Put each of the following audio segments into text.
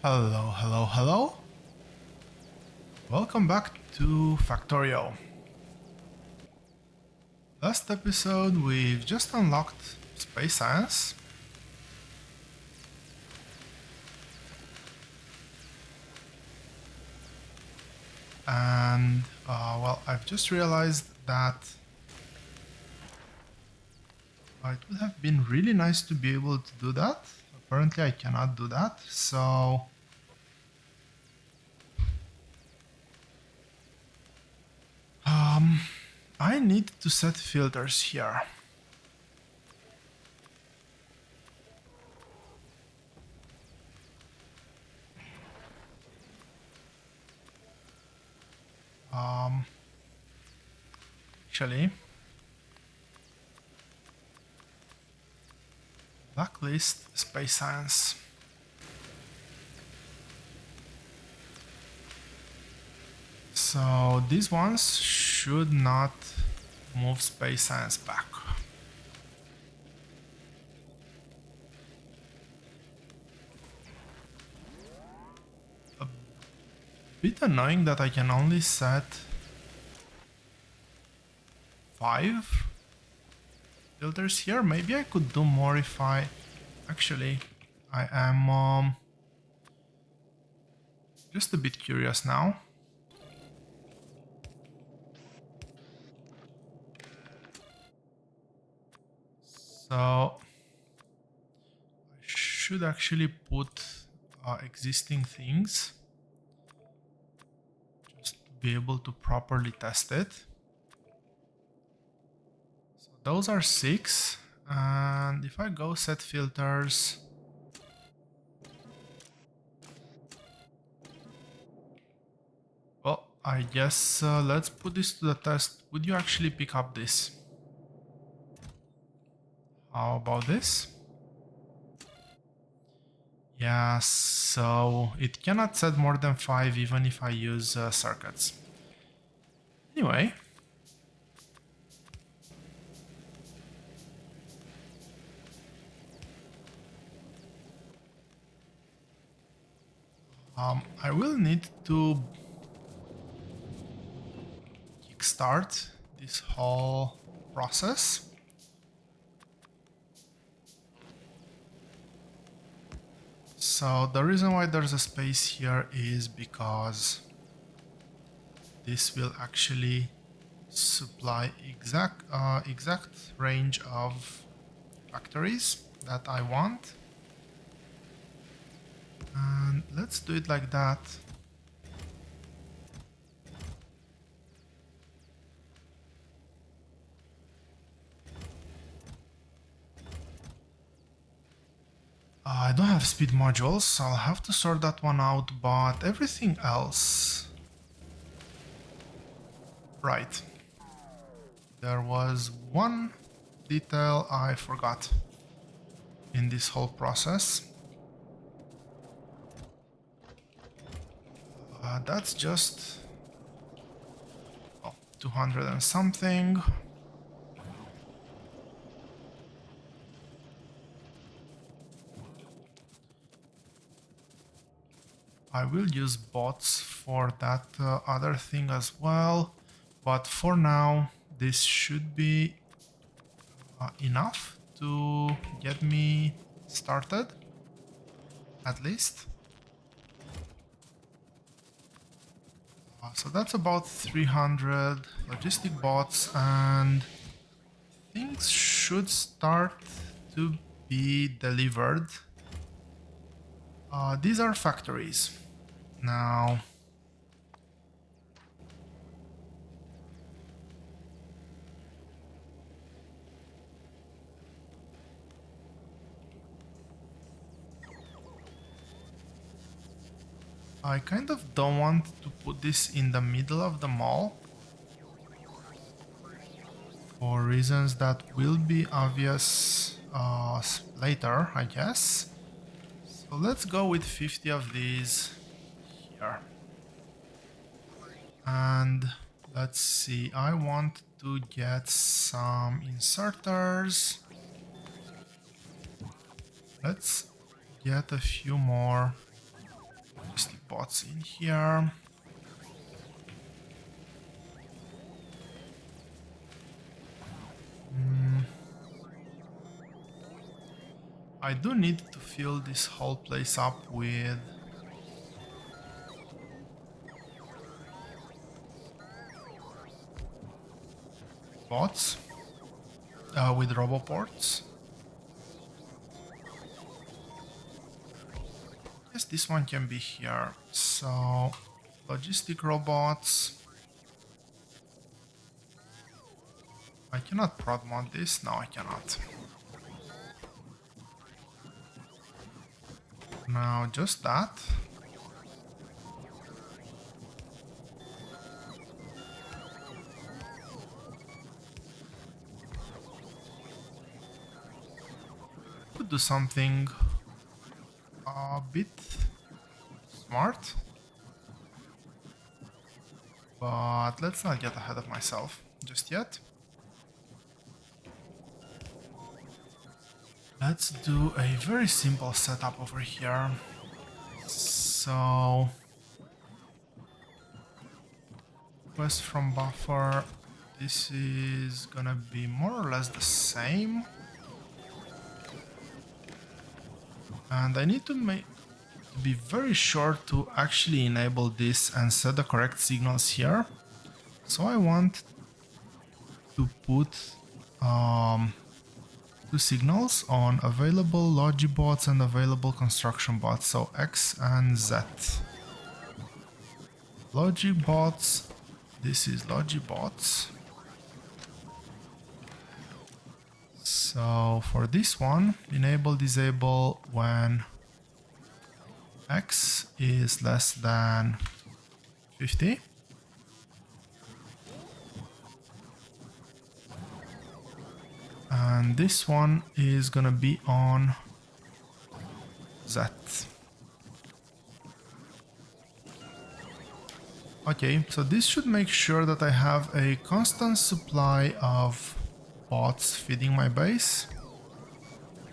Hello, hello, hello. Welcome back to Factorio. Last episode we've just unlocked space science. And, well, I've just realized that it would have been really nice to be able to do that. Apparently I cannot do that, so... I need to set filters here. Actually, blacklist space science. So these ones should not move space science back. A bit annoying that I can only set 5 filters here. Maybe I could do more if I... Actually, I am just a bit curious now. So I should actually put existing things just to be able to properly test it. So those are 6, and if I go set filters, well, I guess let's put this to the test. Would you actually pick up this? How about this? Yeah, so it cannot set more than 5 even if I use circuits. Anyway. I will need to kickstart this whole process. So the reason why there's a space here is because this will actually supply exact range of factories that I want. And let's do it like that. I don't have speed modules, I'll have to sort that one out, but everything else... Right. There was one detail I forgot in this whole process. That's just 200 and something. I will use bots for that other thing as well, but for now this should be enough to get me started, at least. So that's about 300 logistic bots, and things should start to be delivered. These are factories. Now, I kind of don't want to put this in the middle of the mall for reasons that will be obvious later, I guess. So let's go with 50 of these here. And let's see, I want to get some inserters. Let's get a few more bots in here. I do need to fill this whole place up with bots, with roboports. Yes, this one can be here. So, logistic robots. I cannot prod mod this. No, I cannot. Now, just that. Could do something a bit smart, but let's not get ahead of myself just yet. Let's do a very simple setup over here. So, request from buffer, this is gonna be more or less the same. And I need to be very sure to actually enable this and set the correct signals here. So I want to put two signals on available logibots and available construction bots, so X and Z. Logibots, this is logibots. So for this one, enable disable when X is less than 50. And this one is gonna be on Z. Okay, so this should make sure that I have a constant supply of bots feeding my base.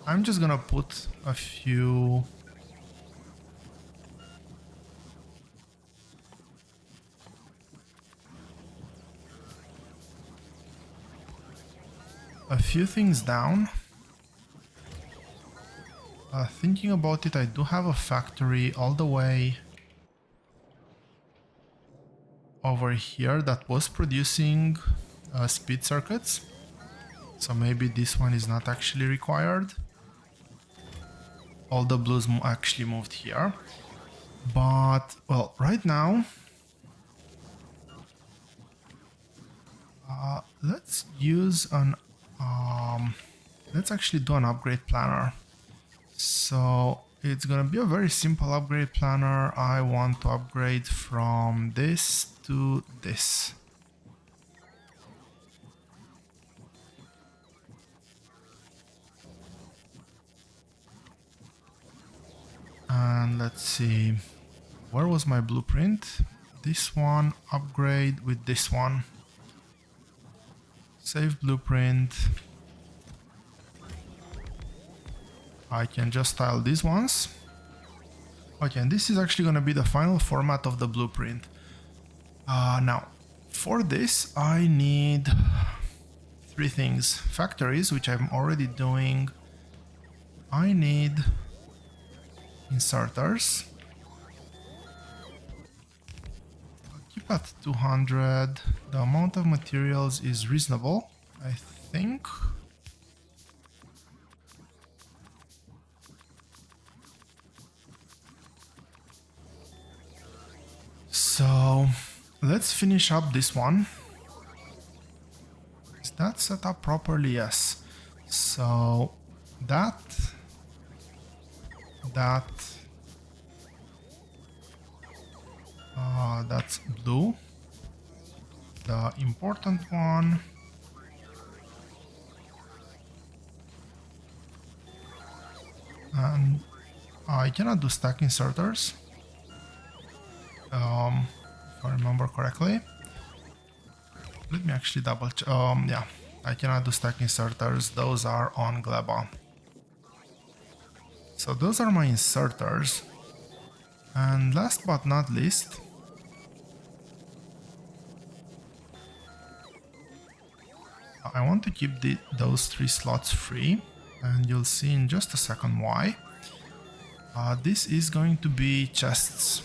I'm just gonna put a few things down. Thinking about it, I do have a factory all the way over here that was producing speed circuits. So maybe this one is not actually required. All the blues actually moved here. But, well, right now, let's use an let's actually do an upgrade planner. So it's gonna be a very simple upgrade planner. I want to upgrade from this to this. And let's see, where was my blueprint? This one, upgrade with this one. Save blueprint. I can just tile these ones. Okay, and this is actually going to be the final format of the blueprint. Now, for this, I need three things. Factories, which I'm already doing. I need inserters. I'll keep at 200. The amount of materials is reasonable, I think. So let's finish up this one. Is that set up properly? Yes. So that's blue. The important one. And I cannot do stack inserters. If I remember correctly. Let me actually double check. Yeah, I cannot do stack inserters. Those are on Gleba. So those are my inserters. And last but not least, I want to keep those 3 slots free, and you'll see in just a second why. This is going to be chests.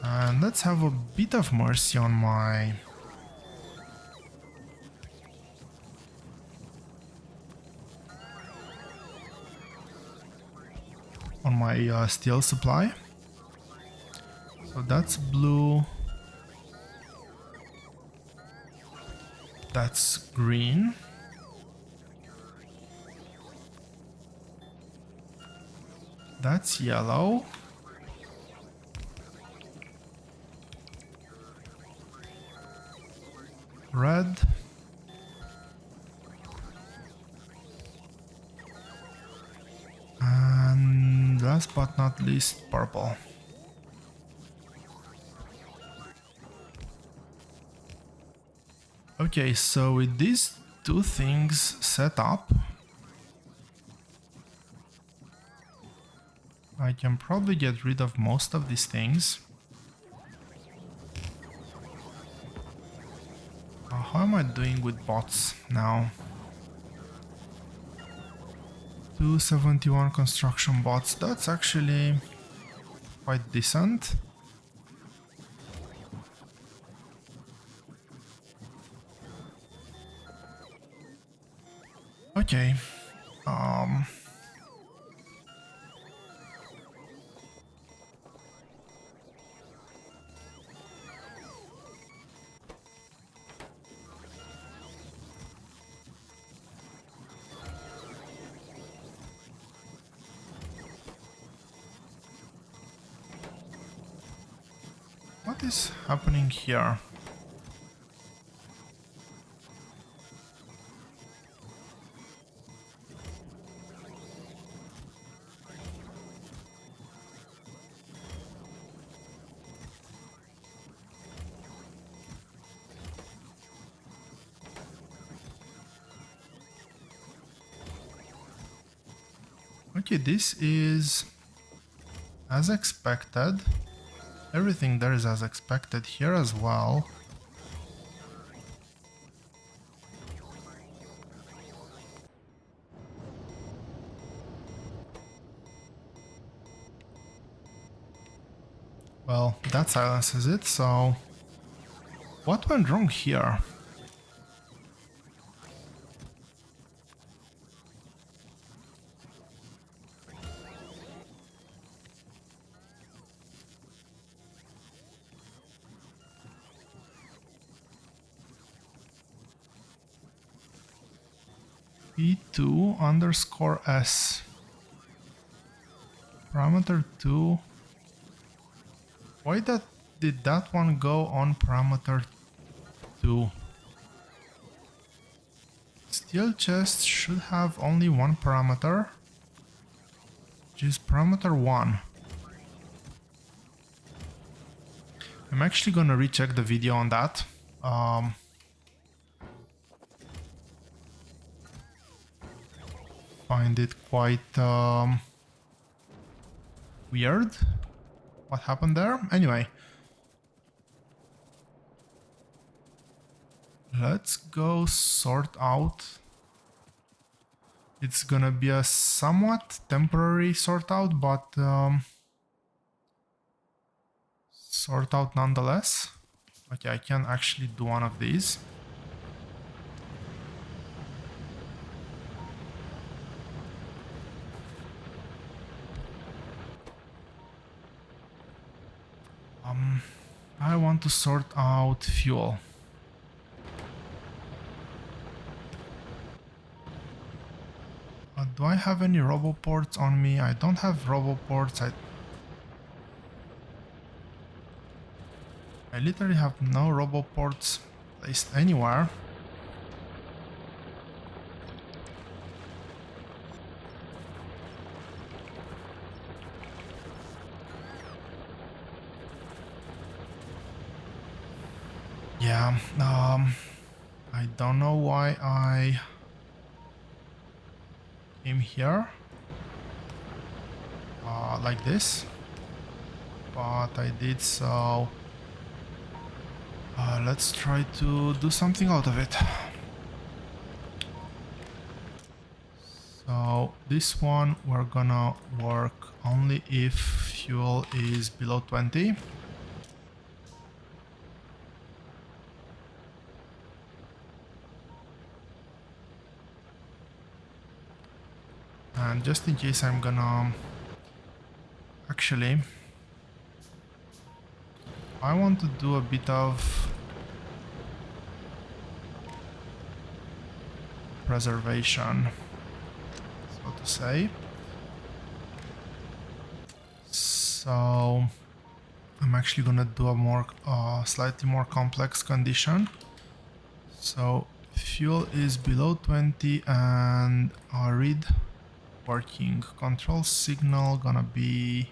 And let's have a bit of mercy on my steel supply. So that's blue. That's green. That's yellow. Red. And last but not least, purple. Okay, so with these 2 things set up, I can probably get rid of most of these things. How am I doing with bots now? 271 construction bots, that's actually quite decent. Okay. What is happening here? Okay, this is as expected. Everything there is as expected here as well. Well, that silences it, so what went wrong here? E2 underscore S. Parameter 2. Why did that one go on parameter 2? Steel chest should have only one parameter, which is parameter 1. I'm actually gonna recheck the video on that. Find it quite weird what happened there. Anyway, let's go sort out. It's gonna be a somewhat temporary sort out, but sort out nonetheless. Okay, I can actually do one of these. I want to sort out fuel. Do I have any roboports on me? I don't have roboports. I literally have no roboports placed anywhere. Yeah, I don't know why I came here, like this, but I did so. Let's try to do something out of it. So this one we're gonna work only if fuel is below 20. And just in case, I'm gonna actually, I want to do a bit of preservation, so to say. So I'm actually gonna do a more slightly more complex condition. So fuel is below 20 and read working. Control signal gonna be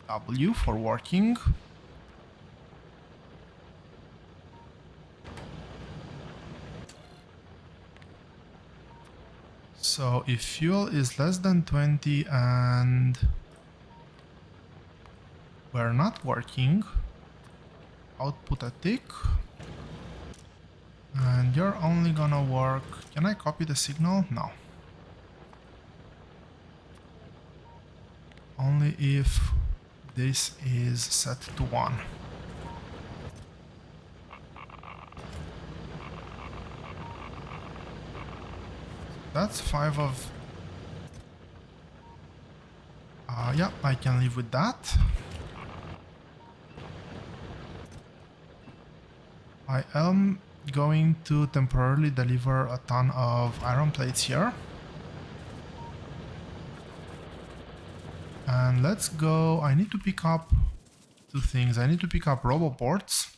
W for working. So if fuel is less than 20 and we're not working, output a tick. And you're only gonna work... Can I copy the signal? No. Only if this is set to 1. That's 5 of... yeah, I can live with that. I am going to temporarily deliver a ton of iron plates here. And let's go... I need to pick up 2 things. I need to pick up roboports.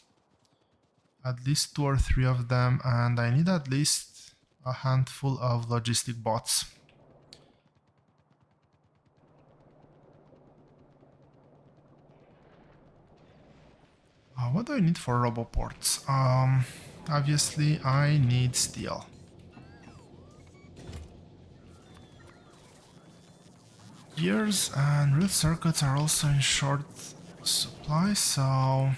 At least 2 or 3 of them. And I need at least a handful of logistic bots. What do I need for roboports? Obviously, I need steel. Gears and real circuits are also in short supply, so...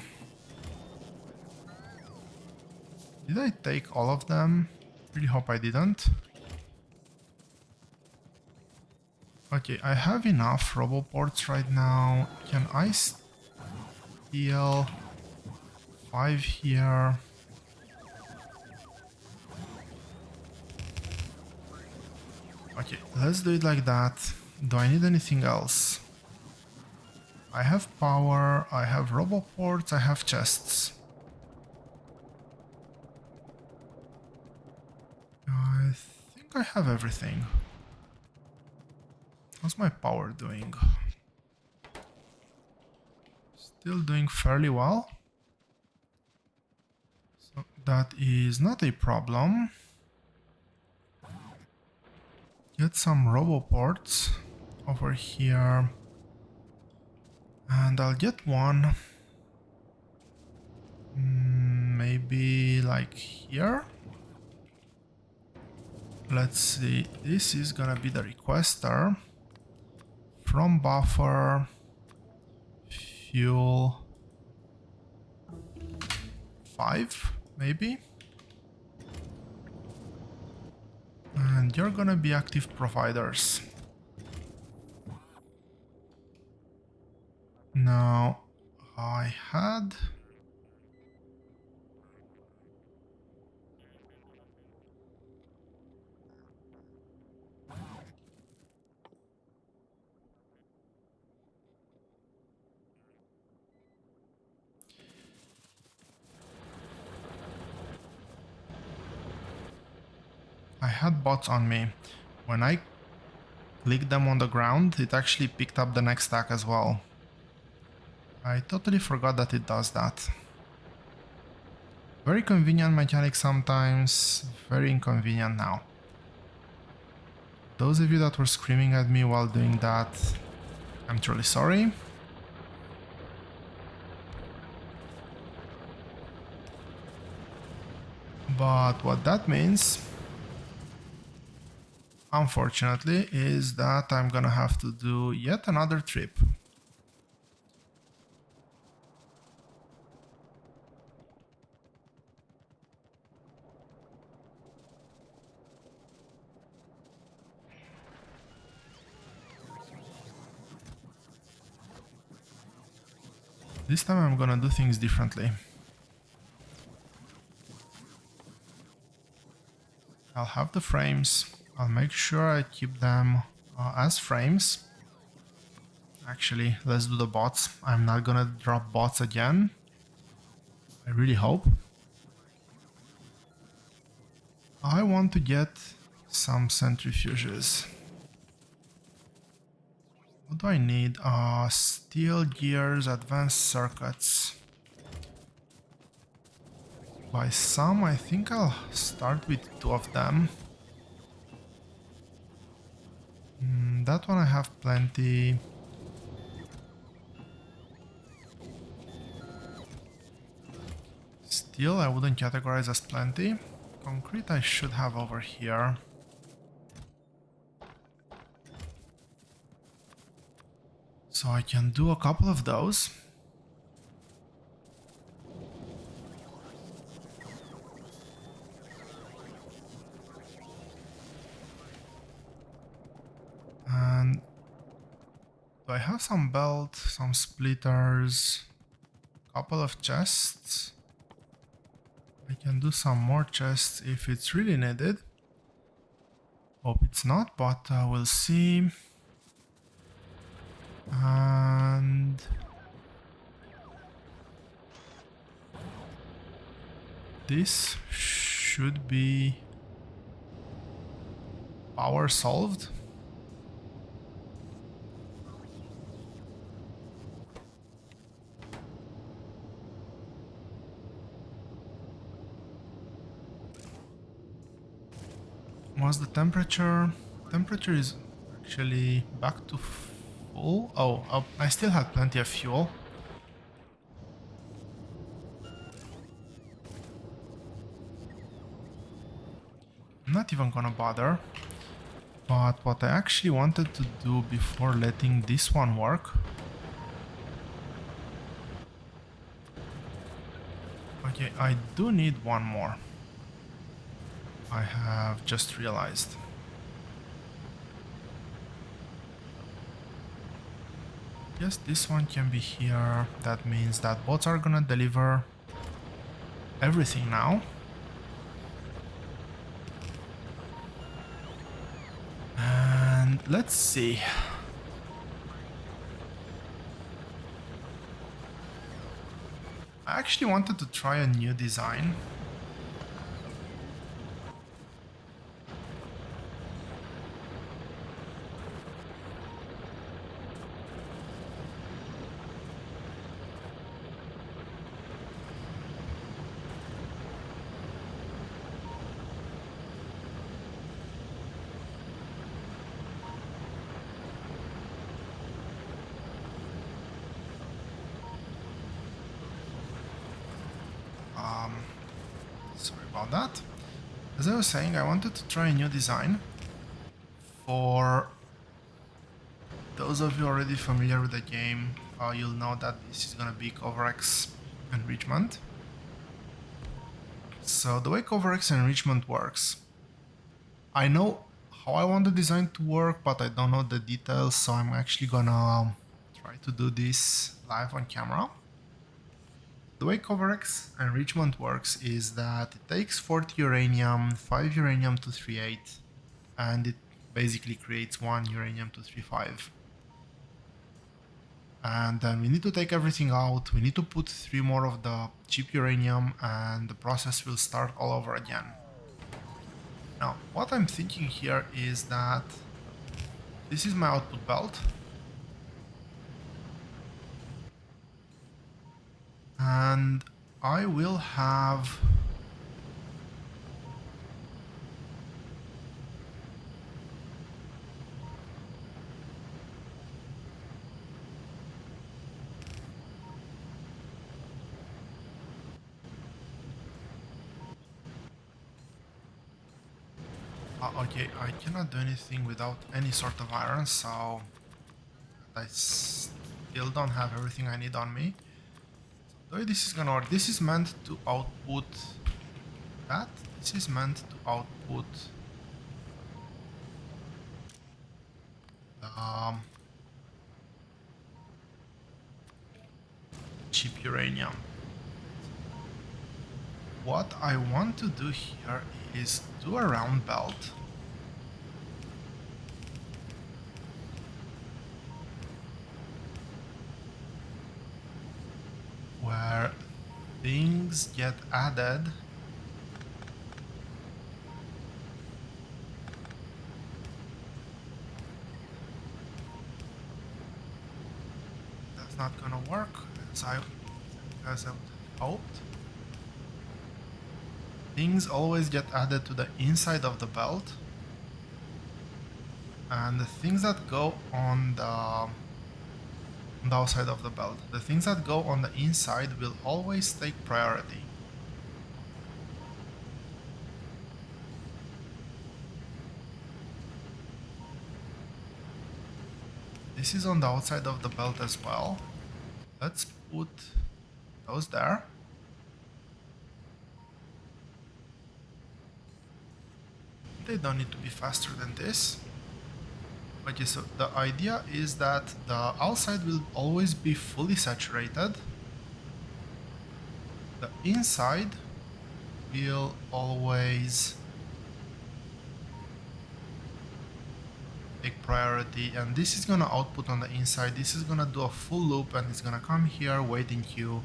Did I take all of them? Really hope I didn't. Okay, I have enough roboports right now. Can I steal 5 here? Okay, let's do it like that. Do I need anything else? I have power, I have roboports, I have chests. I think I have everything. How's my power doing? Still doing fairly well. So that is not a problem. Get some roboports over here. And I'll get one. Maybe like here. Let's see. This is gonna be the requester. From buffer. Fuel. 5, maybe. And you're gonna be active providers. Now, I had... bots on me. When I clicked them on the ground, it actually picked up the next stack as well. I totally forgot that it does that. Very convenient mechanic sometimes, very inconvenient now. Those of you that were screaming at me while doing that, I'm truly sorry. But what that means unfortunately, is that I'm gonna have to do yet another trip. This time I'm gonna do things differently. I'll have the frames. I'll make sure I keep them as frames. Actually, let's do the bots. I'm not gonna drop bots again. I really hope. I want to get some centrifuges. What do I need? Steel gears, advanced circuits. By some, I think I'll start with 2 of them. That one I have plenty. Steel I wouldn't categorize as plenty. Concrete I should have over here. So I can do a couple of those. And do I have some belt, some splitters, couple of chests? I can do some more chests if it's really needed. Hope it's not, but we'll see. And this should be power solved. What's the temperature? Temperature is actually back to full. Oh, I still had plenty of fuel. I'm not even gonna bother. But what I actually wanted to do before letting this one work. Okay, I do need one more. I have just realized. Yes, this one can be here. That means that bots are gonna deliver everything now. And let's see. I actually wanted to try a new design. Sorry about that. As I was saying, I wanted to try a new design. For those of you already familiar with the game, you'll know that this is gonna be Kovarex enrichment. So the way Kovarex enrichment works, I know how I want the design to work, but I don't know the details, so I'm actually gonna try to do this live on camera. The way Kovarex enrichment works is that it takes 40 uranium, 5 uranium-238, and it basically creates 1 uranium-235. And then we need to take everything out, we need to put 3 more of the cheap uranium, and the process will start all over again. Now, what I'm thinking here is that this is my output belt, and I will have Okay, I cannot do anything without any sort of iron, so I still don't have everything I need on me. So the way this is gonna work, this is meant to output that. This is meant to output um, cheap uranium. What I want to do here is do a round belt where things get added. That's not gonna work as I would have hoped. Things always get added to the inside of the belt, and the things that go on the outside of the belt, the things that go on the inside will always take priority. This is on the outside of the belt as well. Let's put those there. They don't need to be faster than this. Okay, so the idea is that the outside will always be fully saturated. The inside will always take priority, and this is gonna output on the inside. This is gonna do a full loop and it's gonna come here, wait in queue.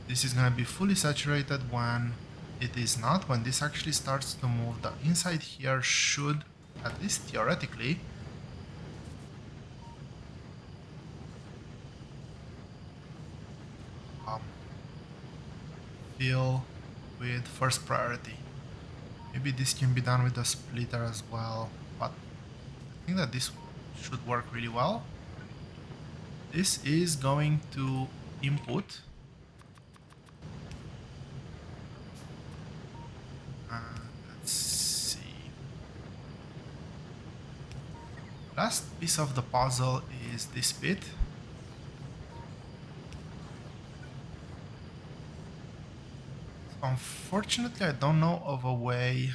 This is gonna be fully saturated when it is not. When this actually starts to move, the inside here should, at least theoretically, um, fill with first priority. Maybe this can be done with the splitter as well, but I think that this should work really well. This is going to input, and let's see. Last piece of the puzzle is this bit. So unfortunately, I don't know of a way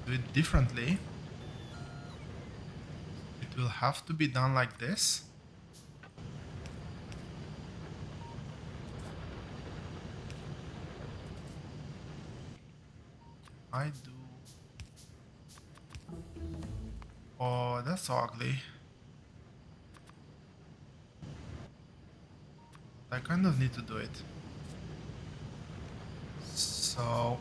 to do it differently. It will have to be done like this. I do. Oh, that's ugly. I kind of need to do it. So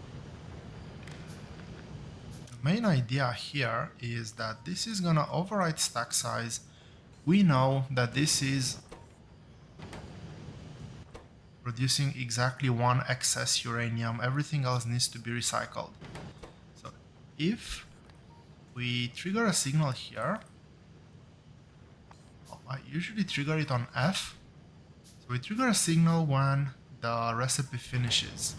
the main idea here is that this is gonna override stack size. We know that this is producing exactly one excess uranium. Everything else needs to be recycled. So if we trigger a signal here, I usually trigger it on F. So we trigger a signal when the recipe finishes.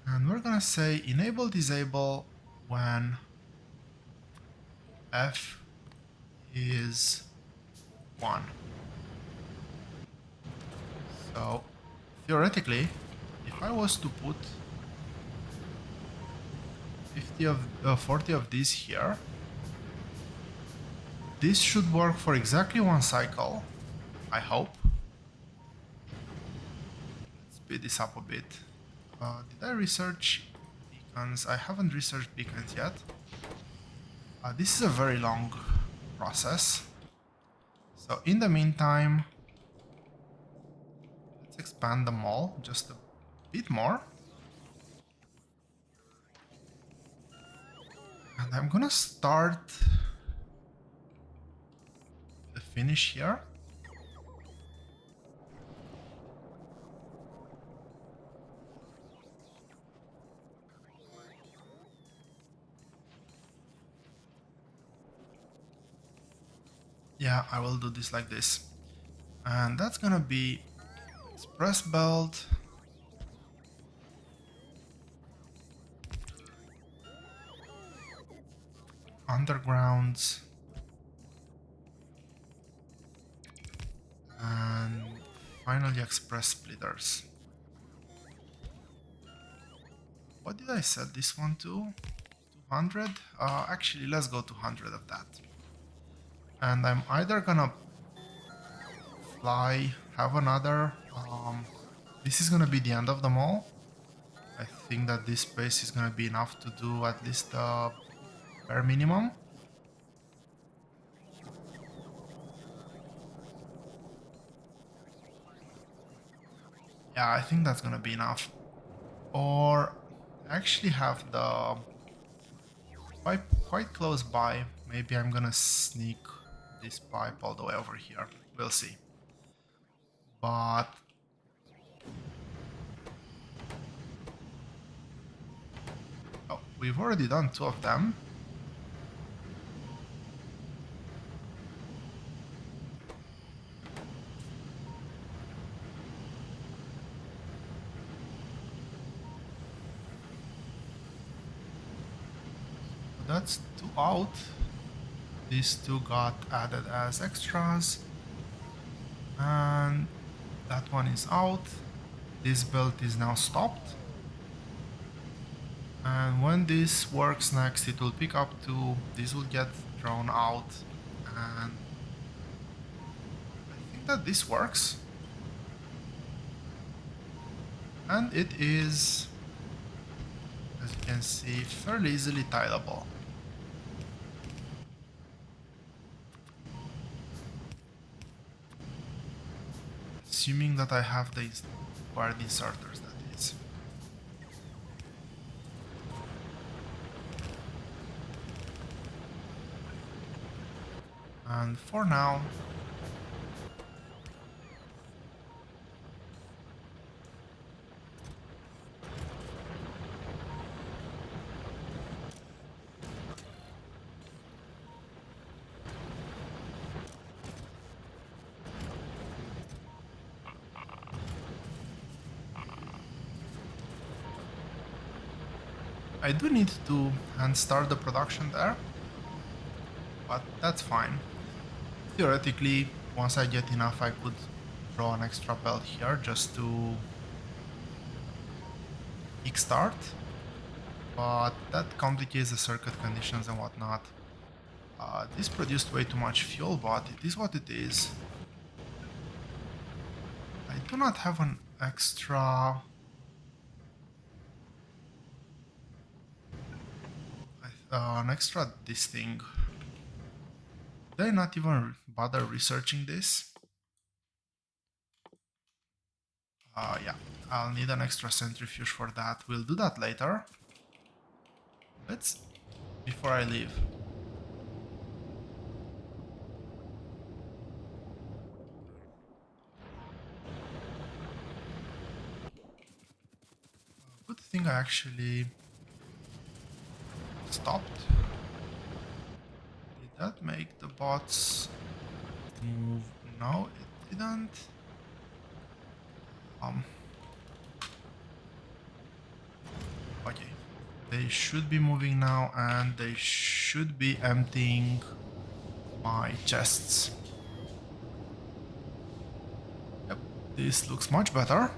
And we're gonna say enable disable when F is 1. So theoretically, if I was to put 40 of these here, this should work for exactly one cycle, I hope. Let's speed this up a bit. Did I research beacons? I haven't researched beacons yet. This is a very long process. So in the meantime, let's expand the mall just a bit more. And I'm gonna start the finish here. Yeah, I will do this like this. And that's gonna be express belt. undergrounds, and finally express splitters. What did I sell this one to? 200? Actually, let's go to 100 of that. And I'm either gonna fly, have another... this is gonna be the end of the mall. I think that this space is gonna be enough to do at least the bare minimum. Yeah, I think that's gonna be enough. Or actually have the pipe quite close by. Maybe I'm gonna sneak this pipe all the way over here. We'll see. But oh, we've already done 2 of them. That's 2 out. These 2 got added as extras. And that one is out. This belt is now stopped. And when this works next, it will pick up 2. This will get thrown out. And I think that this works. And it is, as you can see, fairly easily tileable. Assuming that I have the required inserters, that is. And for now, I do need to hand start the production there, but that's fine. Theoretically, once I get enough, I could draw an extra belt here just to kickstart, but that complicates the circuit conditions and whatnot. This produced way too much fuel, but it is what it is. I do not have an extra this thing. Did I not even bother researching this? Yeah, I'll need an extra centrifuge for that. We'll do that later. Before I leave. Good thing I actually stopped. Did that make the bots move? No, it didn't. Okay. They should be moving now and they should be emptying my chests. Yep, this looks much better.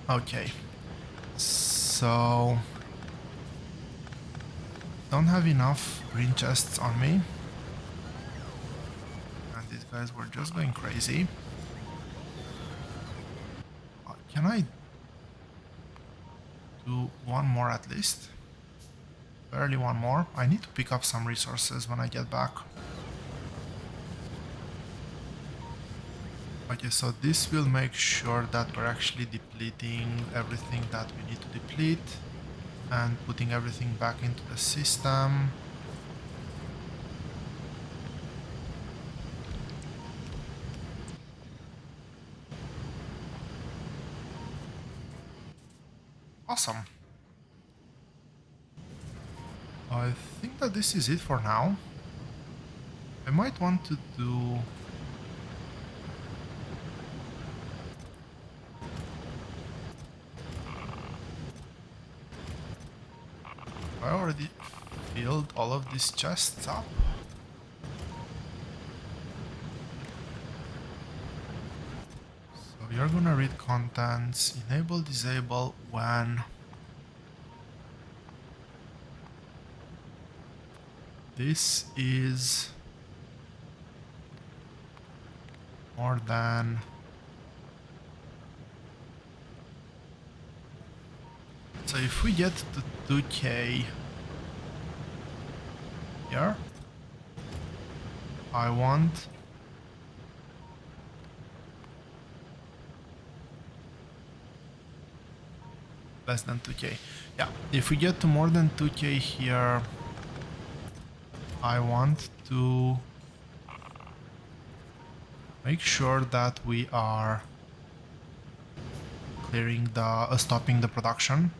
Okay, so don't have enough green chests on me, and these guys were just going crazy. Can I do one more at least? Barely one more. I need to pick up some resources when I get back. Okay, so this will make sure that we're actually depleting everything that we need to deplete and putting everything back into the system. Awesome. I think that this is it for now. I might want to do... I already filled all of these chests up. So you're gonna read contents, enable, disable when this is more than... So if we get to 2k here, I want less than 2k. Yeah, if we get to more than 2k here, I want to make sure that we are clearing the stopping the production,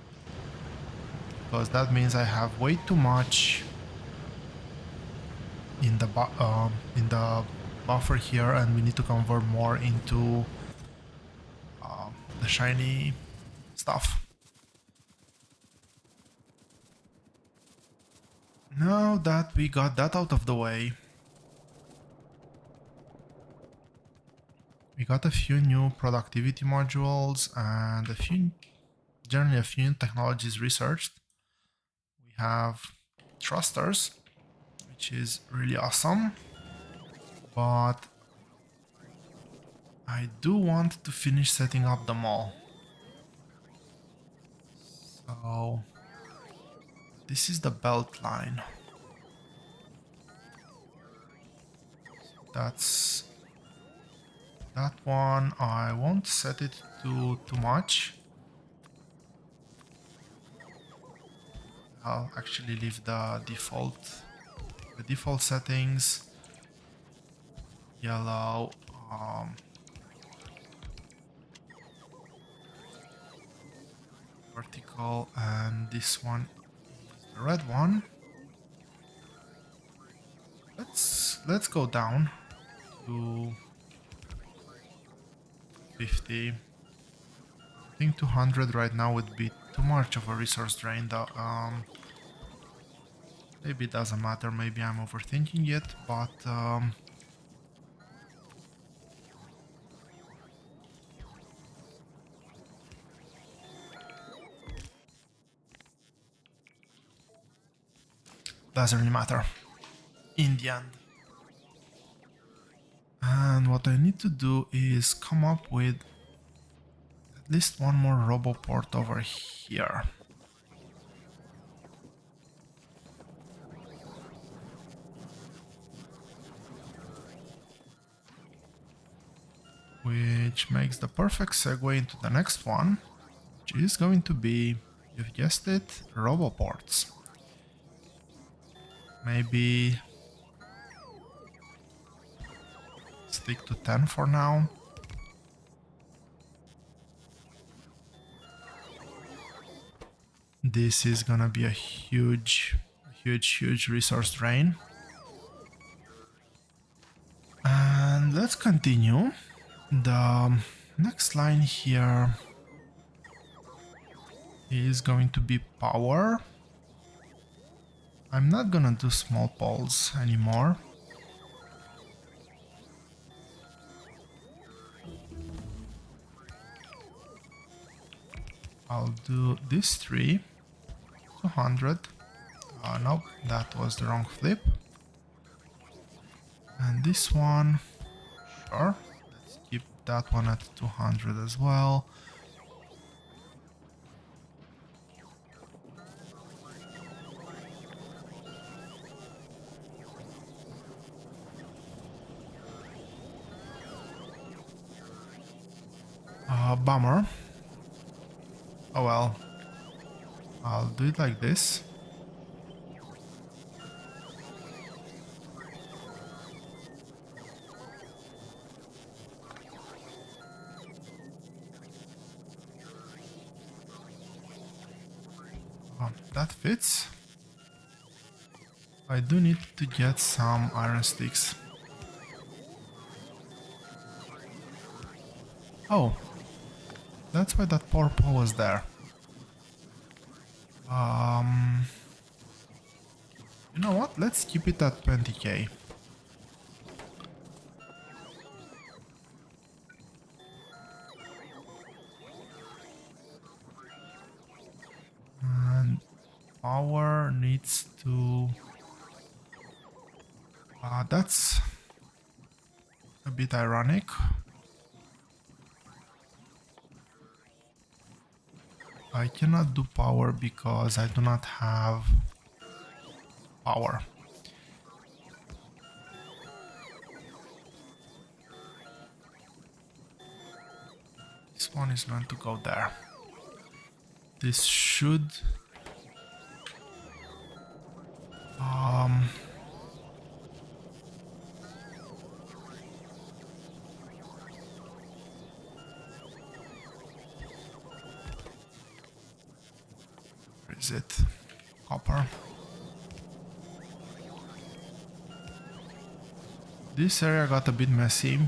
because that means I have way too much in the buffer here, and we need to convert more into the shiny stuff. Now that we got that out of the way, we got a few new productivity modules and generally a few technologies researched. We have thrusters, which is really awesome, but I do want to finish setting up the mall. So this is the belt line. That's that one. I won't set it to too much. I'll actually leave the default settings. Yellow, vertical, and this one is the red one. Let's go down to 50. I think 200 right now would be too much of a resource drain. Maybe it doesn't matter. Maybe I'm overthinking it, but doesn't really matter in the end. And what I need to do is come up with at least one more roboport over here. Which makes the perfect segue into the next one, which is going to be, you've guessed it, roboports. Maybe stick to 10 for now. This is gonna be a huge resource drain. And let's continue. The next line here is going to be power. I'm not gonna do small poles anymore. I'll do this 3, 200. Nope, that was the wrong flip. And this one, sure. Let's keep that one at 200 as well. Bummer. Oh well. I'll do it like this. That fits. I do need to get some iron sticks. Oh, that's why that purple was there. You know what? Let's keep it at 20k. And power needs to... that's a bit ironic. I cannot do power because I do not have power. This one is meant to go there. This should... where is it? Copper. This area got a bit messy.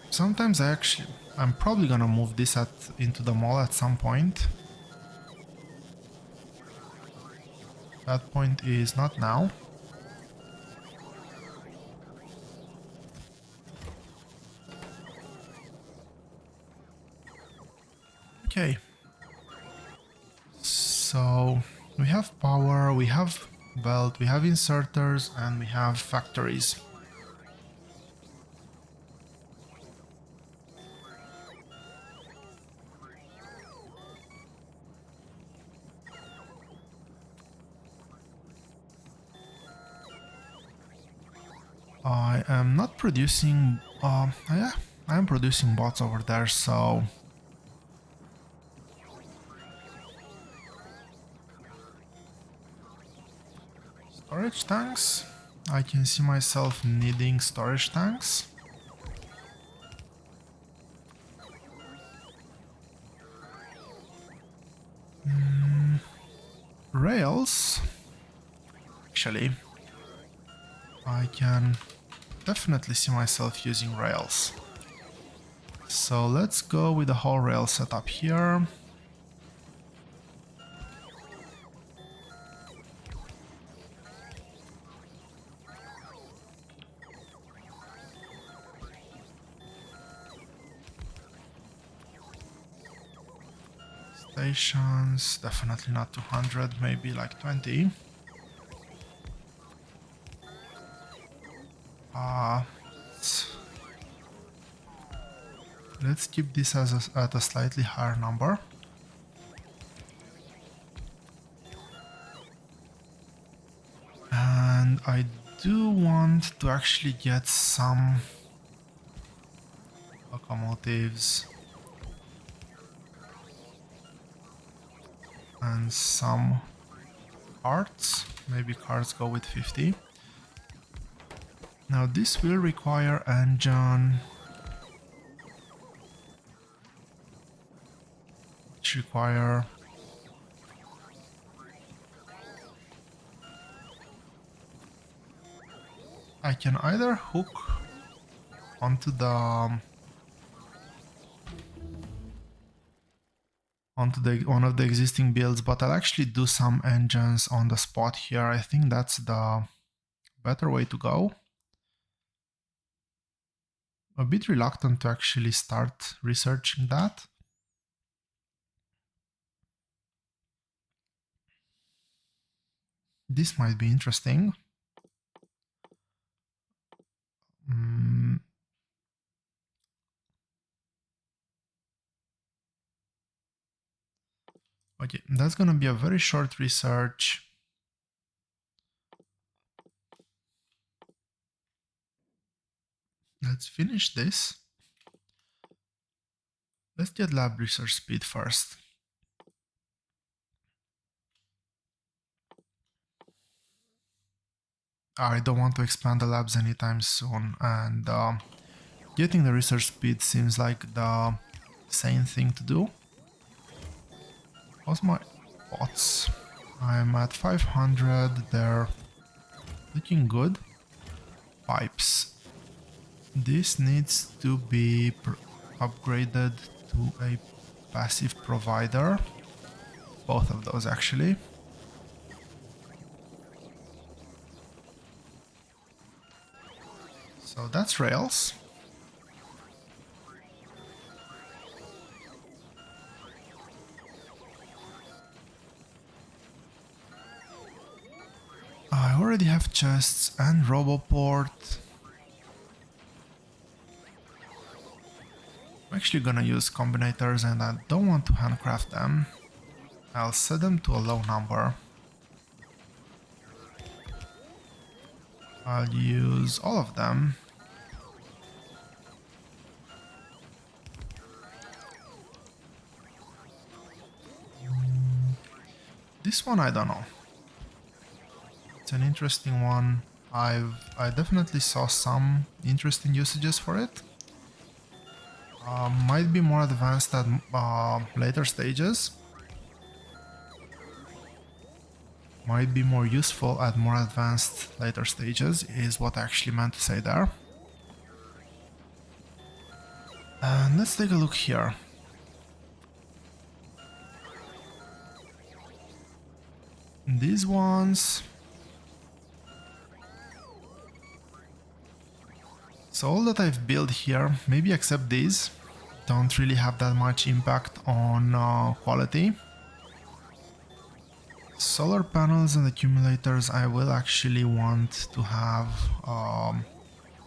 Sometimes I'm probably gonna move this into the mall at some point. That point is not now. Okay. So we have power, we have belt, we have inserters, and we have factories. I am not producing... yeah, I am producing bots over there, so... Storage tanks? I can see myself needing storage tanks. Rails? Actually, I can definitely see myself using rails. So let's go with the whole rail setup here. Stations, definitely not 200, maybe like 20. Let's keep this at a slightly higher number. And I do want to actually get some locomotives and some carts. Maybe carts go with 50. Now this will require engine, which require I can either hook onto one of the existing builds, but I'll actually do some engines on the spot here. I think that's the better way to go. A bit reluctant to actually start researching that. This might be interesting. Okay, that's gonna be a very short research. Let's finish this. Let's get lab research speed first. I don't want to expand the labs anytime soon, and getting the research speed seems like the sane thing to do. How's my bots? I'm at 500, they're looking good. Pipes. This needs to be upgraded to a passive provider. Both of those actually. So that's rails. I already have chests and Roboport. I'm actually gonna use combinators and I don't want to handcraft them. I'll set them to a low number. I'll use all of them. This one I don't know. It's an interesting one. I definitely saw some interesting usages for it. Might be more advanced at later stages. Might be more useful at more advanced later stages is what I actually meant to say there. And let's take a look here. These ones. So all that I've built here, maybe except these, don't really have that much impact on quality. Solar panels and accumulators, I will actually want to have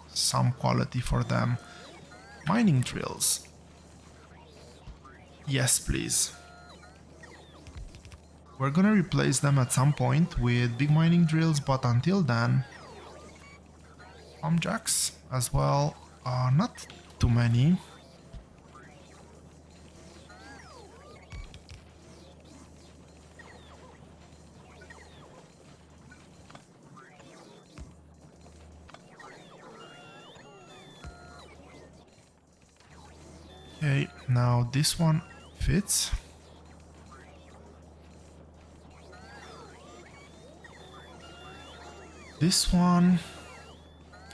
some quality for them. Mining drills. Yes, please. We're gonna replace them at some point with big mining drills, but until then, pump jacks as well. Not too many. Okay, now this one fits. This one,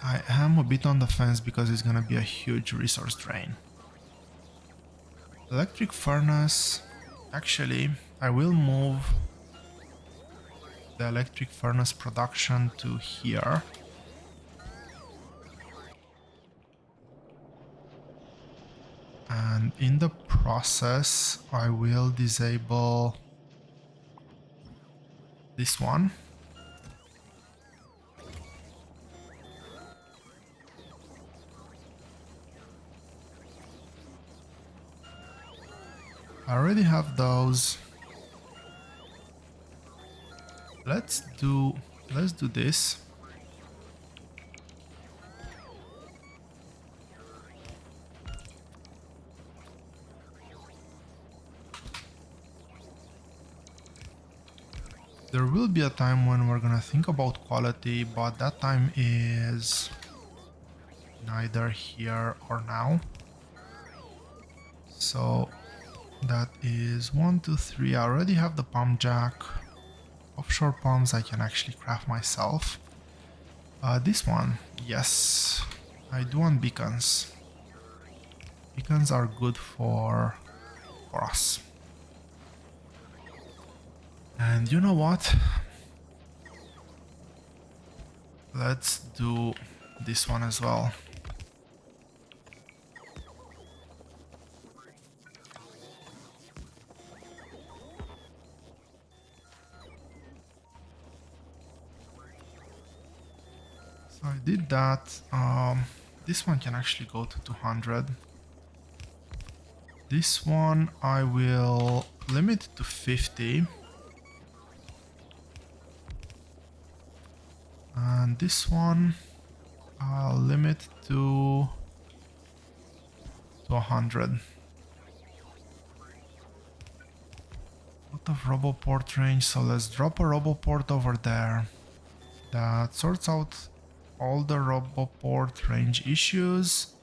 I am a bit on the fence because it's gonna be a huge resource drain. Electric furnace, actually, I will move the electric furnace production to here. And in the process, I will disable this one. I already have those. Let's do this. There will be a time when we're gonna think about quality, but that time is neither here or now. So that is 1, 2, 3. I already have the pump jack. Offshore pumps I can actually craft myself. This one, yes, I do want beacons. Beacons are good for us. And you know what? Let's do this one as well. So I did that. This one can actually go to 200. This one I will limit to 50. And this one I'll limit to 100. Lot of Roboport range, so let's drop a Roboport over there. That sorts out all the Roboport range issues.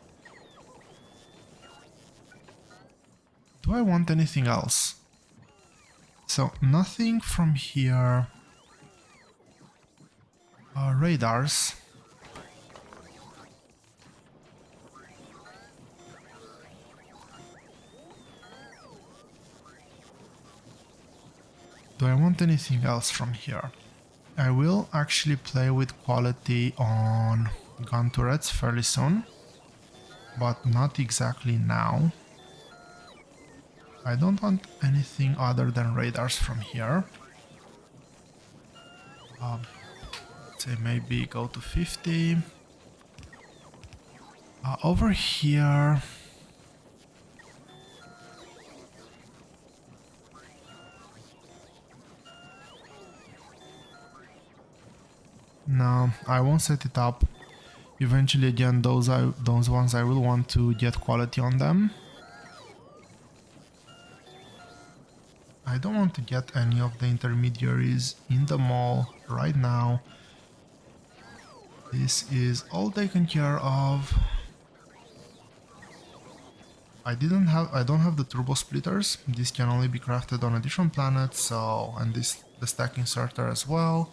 Do I want anything else? So nothing from here. Radars. Do I want anything else from here? I will actually play with quality on gun turrets fairly soon, but not exactly now. I don't want anything other than radars from here. Say maybe go to 50. Over here... No, I won't set it up. Eventually, again, those ones I will want to get quality on them. I don't want to get any of the intermediaries in the mall right now. This is all taken care of. I don't have the turbo splitters. These can only be crafted on a different planet, so, and the stack inserter as well.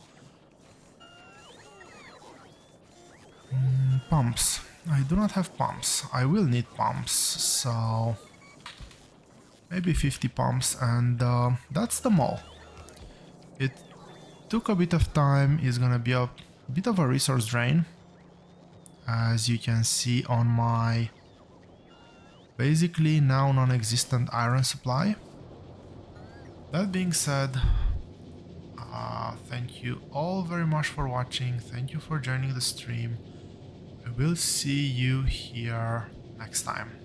Pumps. I do not have pumps. I will need pumps, so maybe 50 pumps, and that's the mall. It took a bit of time, it's gonna be a bit of a resource drain, as you can see on my basically now non-existent iron supply. That being said, thank you all very much for watching, thank you for joining the stream. I will see you here next time.